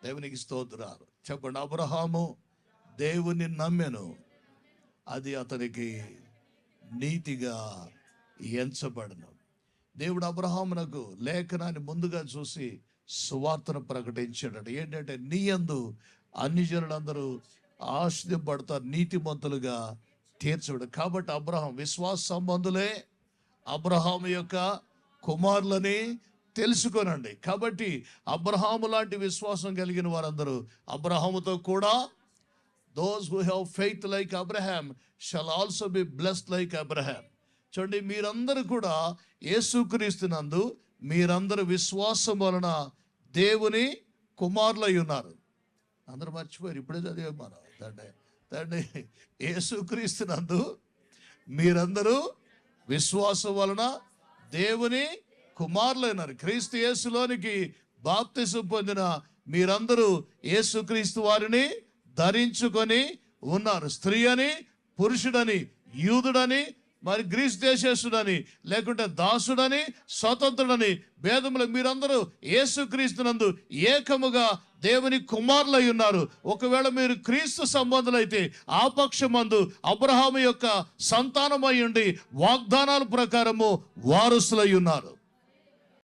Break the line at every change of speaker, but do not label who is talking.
దేవునికి స్తోత్రాలు. చెప్పండి. అబ్రహాము దేవుని నమ్మెను, అది అతనికి నీతిగా ఎంచబడను. దేవుడు అబ్రహామునకు లేఖనాన్ని ముందుగా చూసి సువార్తను ప్రకటించాడు. ఏంటంటే, నీ యందు అన్ని జనులందరూ ఆశ్రయపడతారు, నీతిమంతులుగా తీర్చబడు. కాబట్టి అబ్రహాం విశ్వాస సంబంధులే అబ్రహాము యొక్క కుమారులని తెలుసుకోనండి. కాబట్టి అబ్రహాము లాంటి విశ్వాసం కలిగిన వారందరూ అబ్రహాముతో కూడా, those who have faith like Abraham shall also be blessed like Abraham. చూడండి, మీరందరూ కూడా యేసుక్రీస్తునందు మీరందరూ విశ్వాసం వలన దేవుని కుమారులై ఉన్నారు. అందరూ మర్చిపోయారు, ఇప్పుడే చదివే మనం తండ్రి. యేసుక్రీస్తునందు మీరందరూ విశ్వాసం వలన దేవుని కుమారులైనారు. క్రీస్తు యేసులోనికి బాప్తిసం పొందిన మీరందరూ యేసుక్రీస్తు వారిని ధరించుకొని ఉన్నారు. స్త్రీ అని, పురుషుడని, యూదుడని, మరి గ్రీస్ దేశస్తుడని, లేకుంటే దాసుడని, స్వతంత్రుడని భేదములు మీరందరూ యేసుక్రీస్తునందు ఏకముగా దేవుని కుమారులై ఉన్నారు. ఒకవేళ మీరు క్రీస్తు సంబంధులైతే ఆ పక్షమందు అబ్రహాము యొక్క సంతానమై ఉండి వాగ్దానాల ప్రకారము వారసులై ఉన్నారు.